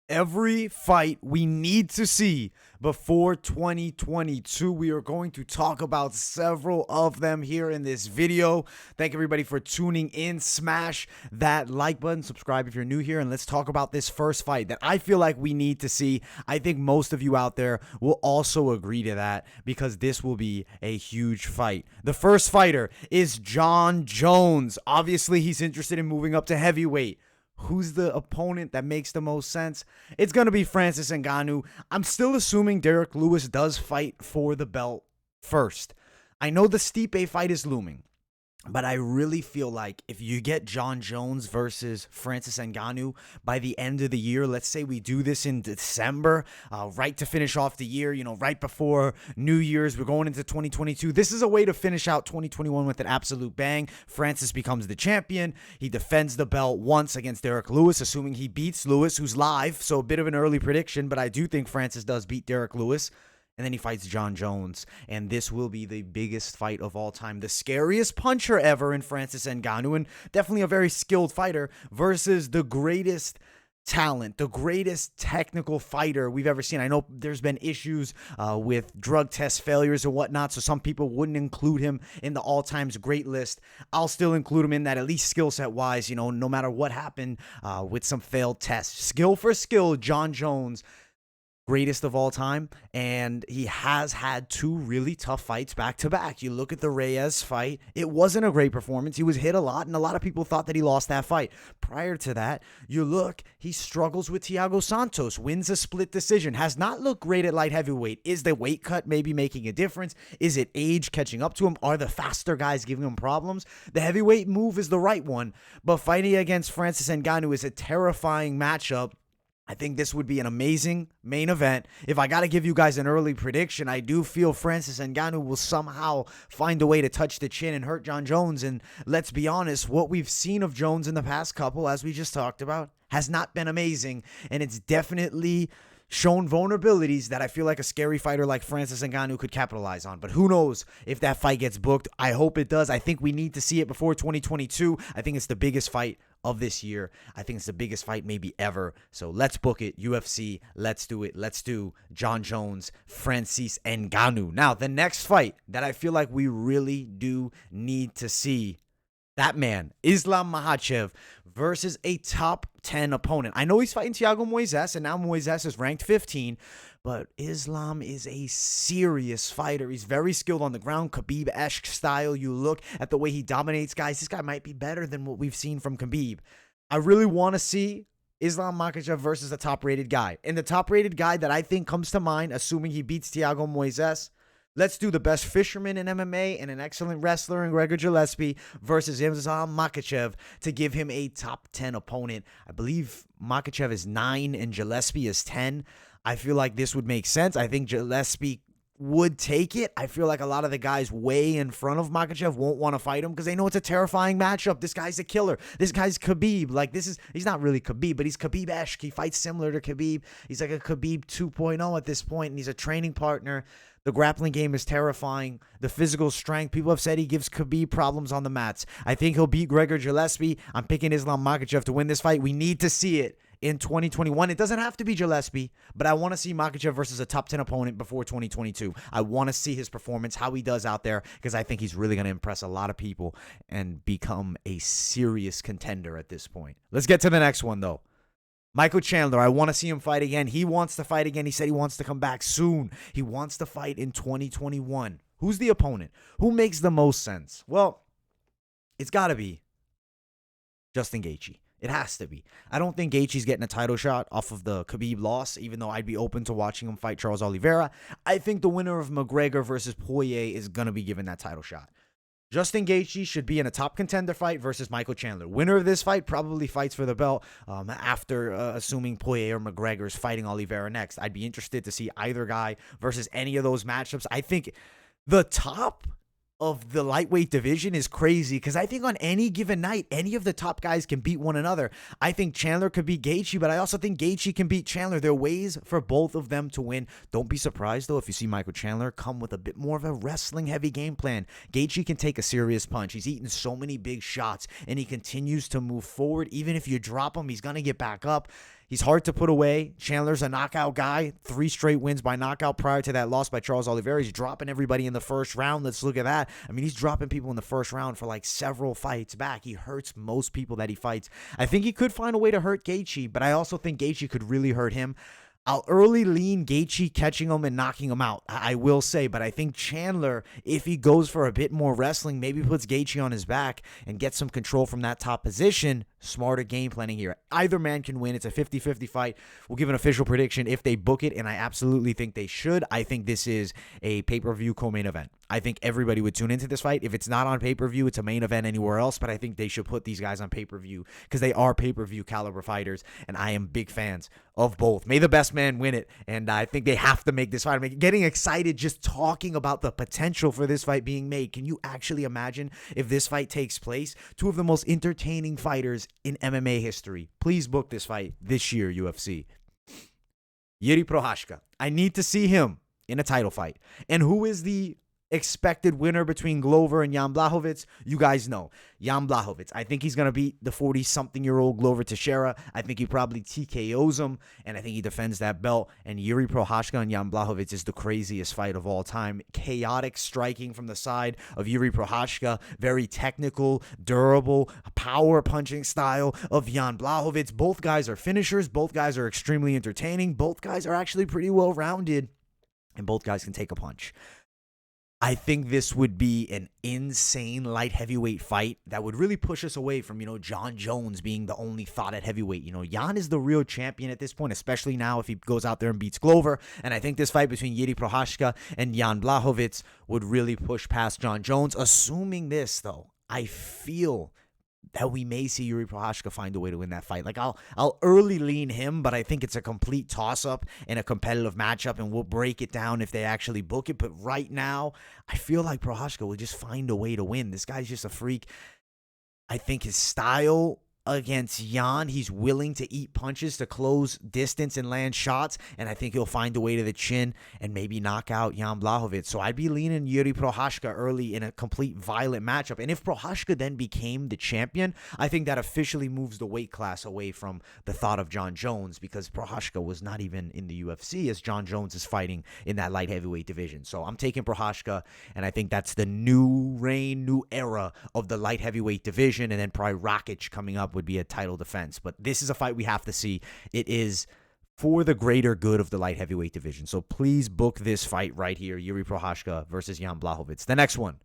Every fight we need to see before 2022. We are going to talk about several of them here in this video. Thank everybody for tuning in. Smash that like button, subscribe if you're new here, and let's talk about this first fight that I feel like we need to see. I think most of you out there will also agree to that because this will be a huge fight. The first fighter is Jon Jones. Obviously, he's interested in moving up to heavyweight. Who's the opponent that makes the most sense? It's going to be Francis Ngannou. I'm still assuming Derek Lewis does fight for the belt first. I know the Stipe fight is looming, but I really feel like if you get Jon Jones versus Francis Ngannou by the end of the year, let's say we do this in December, right to finish off the year, right before New Year's, we're going into 2022. This is a way to finish out 2021 with an absolute bang. Francis becomes the champion. He defends the belt once against Derek Lewis, assuming he beats Lewis, who's live. So a bit of an early prediction, but I do think Francis does beat Derek Lewis. And then he fights Jon Jones, and this will be the biggest fight of all time. The scariest puncher ever in Francis Ngannou, and definitely a very skilled fighter, versus the greatest talent, the greatest technical fighter we've ever seen. I know there's been issues with drug test failures and whatnot, so some people wouldn't include him in the all-times great list. I'll still include him in that, at least skill set-wise, no matter what happened with some failed tests. Skill for skill, Jon Jones, greatest of all time, and he has had two really tough fights back to back. You look at the Reyes fight, it wasn't a great performance. He was hit a lot, and a lot of people thought that he lost that fight. Prior to that, you look, he struggles with Thiago Santos, wins a split decision, has not looked great at light heavyweight. Is the weight cut maybe making a difference? Is it age catching up to him? Are the faster guys giving him problems? The heavyweight move is the right one, but fighting against Francis Ngannou is a terrifying matchup. I think this would be an amazing main event. If I got to give you guys an early prediction, I do feel Francis Ngannou will somehow find a way to touch the chin and hurt Jon Jones. And let's be honest, what we've seen of Jones in the past couple, as we just talked about, has not been amazing. And it's definitely shown vulnerabilities that I feel like a scary fighter like Francis Ngannou could capitalize on. But who knows if that fight gets booked. I hope it does. I think we need to see it before 2022. I think it's the biggest fight of this year. I think it's the biggest fight maybe ever. So let's book it. UFC, let's do it. Let's do Jon Jones, Francis Ngannou. Now, the next fight that I feel like we really do need to see, that man, Islam Makhachev versus a top 10 opponent. I know he's fighting Thiago Moises, and now Moises is ranked 15, but Islam is a serious fighter. He's very skilled on the ground, Khabib-esque style. You look at the way he dominates guys. This guy might be better than what we've seen from Khabib. I really want to see Islam Makhachev versus a top-rated guy. And the top-rated guy that I think comes to mind, assuming he beats Thiago Moises, let's do the best fisherman in MMA and an excellent wrestler in Gregor Gillespie versus Islam Makhachev to give him a top 10 opponent. I believe Makhachev is 9 and Gillespie is 10. I feel like this would make sense. I think Gillespie would take it. I feel like a lot of the guys way in front of Makhachev won't want to fight him because they know it's a terrifying matchup. This guy's a killer. This guy's Khabib. He's not really Khabib, but he's Khabib-esque. He fights similar to Khabib. He's like a Khabib 2.0 at this point, and he's a training partner. The grappling game is terrifying. The physical strength, people have said he gives Khabib problems on the mats. I think he'll beat Gregor Gillespie. I'm picking Islam Makhachev to win this fight. We need to see it in 2021. It doesn't have to be Gillespie, but I want to see Makhachev versus a top 10 opponent before 2022. I want to see his performance, how he does out there, because I think he's really going to impress a lot of people and become a serious contender at this point. Let's get to the next one, though. Michael Chandler, I want to see him fight again. He wants to fight again. He said he wants to come back soon. He wants to fight in 2021. Who's the opponent? Who makes the most sense? Well, it's got to be Justin Geichi. It has to be. I don't think Geichi's getting a title shot off of the Khabib loss, even though I'd be open to watching him fight Charles Oliveira. I think the winner of McGregor versus Poirier is going to be given that title shot. Justin Geichi should be in a top contender fight versus Michael Chandler. Winner of this fight probably fights for the belt after assuming Poirier or McGregor is fighting Oliveira next. I'd be interested to see either guy versus any of those matchups. I think the top of the lightweight division is crazy because I think on any given night, any of the top guys can beat one another. I think Chandler could beat Geichi, but I also think Geichi can beat Chandler. There are ways for both of them to win. Don't be surprised, though, if you see Michael Chandler come with a bit more of a wrestling-heavy game plan. Geichi can take a serious punch. He's eaten so many big shots, and he continues to move forward. Even if you drop him, he's going to get back up. He's hard to put away. Chandler's a knockout guy. 3 straight wins by knockout prior to that loss by Charles Oliveira. He's dropping everybody in the first round. Let's look at that. I mean, he's dropping people in the first round for like several fights back. He hurts most people that he fights. I think he could find a way to hurt Geichi, but I also think Geichi could really hurt him. I'll early lean Geichi catching him and knocking him out, I will say. But I think Chandler, if he goes for a bit more wrestling, maybe puts Geichi on his back and gets some control from that top position. Smarter game planning here. Either man can win. It's a 50-50 fight. We'll give an official prediction if they book it, and I absolutely think they should. I think this is a pay-per-view co-main event. I think everybody would tune into this fight. If it's not on pay-per-view, it's a main event anywhere else, but I think they should put these guys on pay-per-view because they are pay-per-view caliber fighters, and I am big fans of both. May the best man win it, and I think they have to make this fight. I'm getting excited just talking about the potential for this fight being made. Can you actually imagine if this fight takes place? Two of the most entertaining fighters in MMA history. Please book this fight this year, UFC. Jiří Procházka. I need to see him in a title fight. And who is the expected winner between Glover and Jan Blachowicz? You guys know. Jan Blachowicz. I think he's going to beat the 40-something-year-old Glover Teixeira. I think he probably TKOs him, and I think he defends that belt. And Jiří Procházka and Jan Blachowicz is the craziest fight of all time. Chaotic striking from the side of Jiří Procházka. Very technical, durable, power punching style of Jan Blachowicz. Both guys are finishers. Both guys are extremely entertaining. Both guys are actually pretty well-rounded, and both guys can take a punch. I think this would be an insane light heavyweight fight that would really push us away from, Jon Jones being the only thought at heavyweight. Jan is the real champion at this point, especially now if he goes out there and beats Glover. And I think this fight between Jiří Procházka and Jan Blachowicz would really push past Jon Jones. Assuming this, though, I feel that we may see Jiří Procházka find a way to win that fight. Like, I'll early lean him, but I think it's a complete toss-up in a competitive matchup, and we'll break it down if they actually book it. But right now, I feel like Procházka will just find a way to win. This guy's just a freak. I think his style against Jan, he's willing to eat punches to close distance and land shots, and I think he'll find a way to the chin and maybe knock out Jan Blachowicz. So I'd be leaning Jiří Procházka early in a complete violent matchup. And if Procházka then became the champion, I think that officially moves the weight class away from the thought of Jon Jones, because Procházka was not even in the UFC as Jon Jones is fighting in that light heavyweight division. So I'm taking Procházka, and I think that's the new reign, new era of the light heavyweight division, and then probably Rakic coming up would be a title defense. But this is a fight we have to see. It is for the greater good of the light heavyweight division. So please book this fight right here, Jiří Procházka versus Jan Blachowicz. The next one,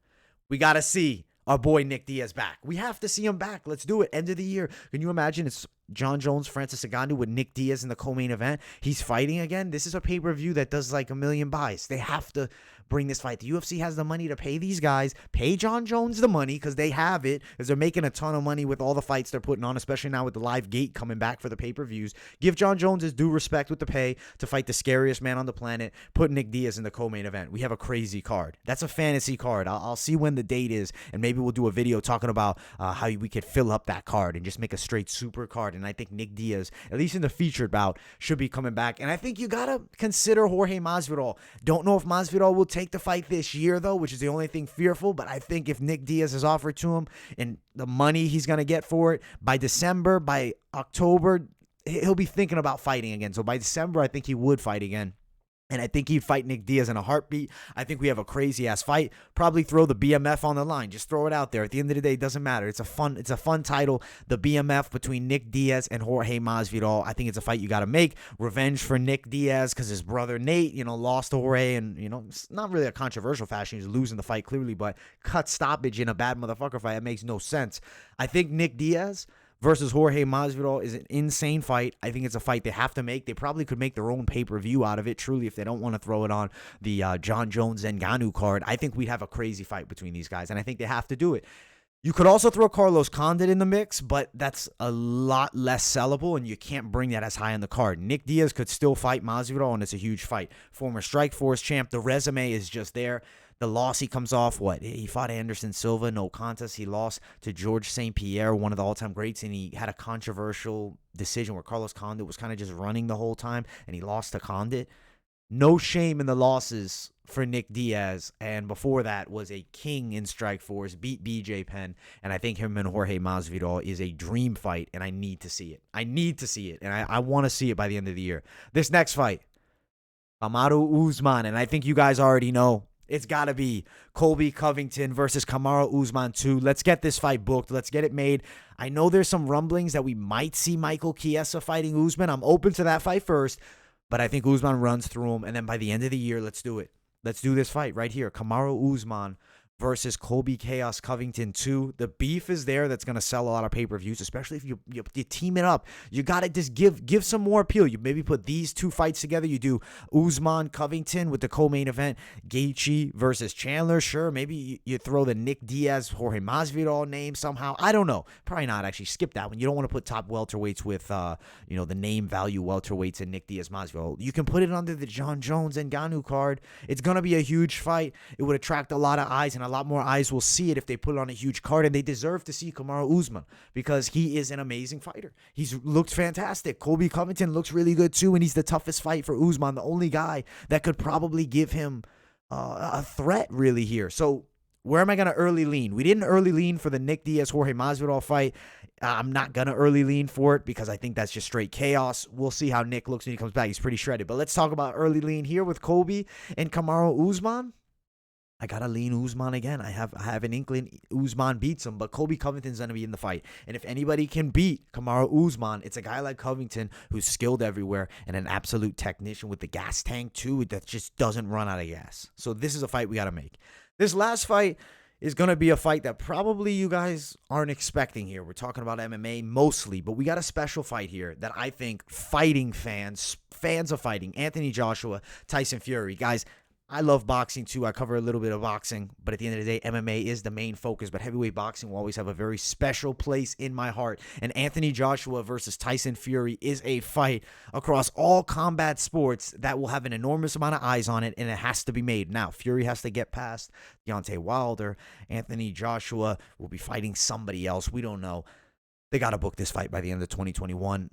we got to see our boy Nick Diaz back. We have to see him back. Let's do it. End of the year. Can you imagine? It's Jon Jones, Francis Ngannou with Nick Diaz in the co-main event. He's fighting again. This is a pay-per-view that does like 1 million buys. They have to bring this fight. The UFC has the money to pay these guys. Pay Jon Jones the money because they have it, because they're making a ton of money with all the fights they're putting on, especially now with the live gate coming back for the pay-per-views. Give Jon Jones his due respect with the pay to fight the scariest man on the planet. Put Nick Diaz in the co-main event. We have a crazy card. That's a fantasy card. I'll see when the date is, and maybe we'll do a video talking about how we could fill up that card and just make a straight super card. And I think Nick Diaz, at least in the featured bout, should be coming back. And I think you got to consider Jorge Masvidal. Don't know if Masvidal will take the fight this year, though, which is the only thing fearful. But I think if Nick Diaz is offered to him and the money he's going to get for it, by December, by October, he'll be thinking about fighting again. So by December, I think he would fight again. And I think he'd fight Nick Diaz in a heartbeat. I think we have a crazy-ass fight. Probably throw the BMF on the line. Just throw it out there. At the end of the day, it doesn't matter. It's a fun title. The BMF between Nick Diaz and Jorge Masvidal. I think it's a fight you got to make. Revenge for Nick Diaz because his brother Nate, lost to Jorge. And, it's not really a controversial fashion. He's losing the fight clearly. But cut stoppage in a bad motherfucker fight, that makes no sense. I think Nick Diaz versus Jorge Masvidal is an insane fight. I think it's a fight they have to make. They probably could make their own pay-per-view out of it, truly, if they don't want to throw it on the Jon Jones and Ngannou card. I think we'd have a crazy fight between these guys, and I think they have to do it. You could also throw Carlos Condit in the mix, but that's a lot less sellable, and you can't bring that as high on the card. Nick Diaz could still fight Masvidal, and it's a huge fight. Former Strikeforce champ. The resume is just there. The loss he comes off, he fought Anderson Silva, no contest. He lost to George St. Pierre, one of the all-time greats, and he had a controversial decision where Carlos Condit was kind of just running the whole time, and he lost to Condit. No shame in the losses for Nick Diaz, and before that was a king in Strikeforce, beat BJ Penn, and I think him and Jorge Masvidal is a dream fight, and I need to see it. I need to see it, and I want to see it by the end of the year. This next fight, Kamaru Usman, and I think you guys already know. It's got to be Colby Covington versus Kamaru Usman 2. Let's get this fight booked. Let's get it made. I know there's some rumblings that we might see Michael Chiesa fighting Usman. I'm open to that fight first, but I think Usman runs through him, and then by the end of the year, let's do it. Let's do this fight right here. Kamaru Usman versus Colby Chaos Covington 2. The beef is there that's going to sell a lot of pay-per-views, especially if you team it up. You got to just give some more appeal. You maybe put these two fights together. You do Usman Covington with the co-main event, Geichi versus Chandler. Sure, maybe you throw the Nick Diaz, Jorge Masvidal name somehow. I don't know. Probably not, actually. Skip that one. You don't want to put top welterweights with, the name value welterweights and Nick Diaz Masvidal. You can put it under the Jon Jones and Ngannou card. It's going to be a huge fight. It would attract a lot of eyes, and a lot more eyes will see it if they put it on a huge card, and they deserve to see Kamaru Usman because he is an amazing fighter. He's looked fantastic. Colby Covington looks really good too, and he's the toughest fight for Usman, the only guy that could probably give him a threat really here. So where am I going to early lean? We didn't early lean for the Nick Diaz-Jorge Masvidal fight. I'm not going to early lean for it because I think that's just straight chaos. We'll see how Nick looks when he comes back. He's pretty shredded. But let's talk about early lean here with Colby and Kamaru Usman. I got to lean Usman again. I have an inkling Usman beats him, but Colby Covington's going to be in the fight. And if anybody can beat Kamaru Usman, it's a guy like Covington who's skilled everywhere and an absolute technician with the gas tank too that just doesn't run out of gas. So this is a fight we got to make. This last fight is going to be a fight that probably you guys aren't expecting here. We're talking about MMA mostly, but we got a special fight here that I think fighting fans of fighting, Anthony Joshua, Tyson Fury. Guys, I love boxing too. I cover a little bit of boxing, but at the end of the day, MMA is the main focus. But heavyweight boxing will always have a very special place in my heart. And Anthony Joshua versus Tyson Fury is a fight across all combat sports that will have an enormous amount of eyes on it, and it has to be made. Now, Fury has to get past Deontay Wilder. Anthony Joshua will be fighting somebody else. We don't know. They got to book this fight by the end of 2021.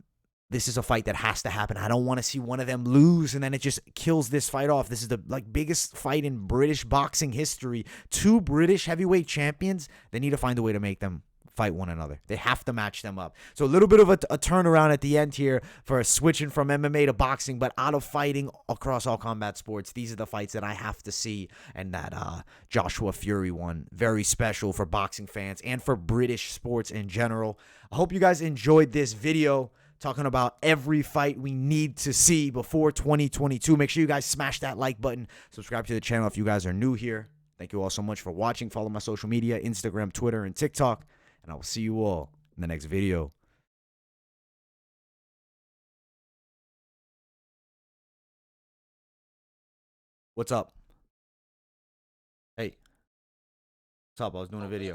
This is a fight that has to happen. I don't want to see one of them lose and then it just kills this fight off. This is the biggest fight in British boxing history. Two British heavyweight champions. They need to find a way to make them fight one another. They have to match them up. So a little bit of a turnaround at the end here for switching from MMA to boxing, but out of fighting across all combat sports. These are the fights that I have to see, and that Joshua Fury one, very special for boxing fans and for British sports in general. I hope you guys enjoyed this video talking about every fight we need to see before 2022. Make sure you guys smash that like button. Subscribe to the channel if you guys are new here. Thank you all so much for watching. Follow my social media, Instagram, Twitter, and TikTok. And I will see you all in the next video. What's up? Hey, what's up? I was doing a video.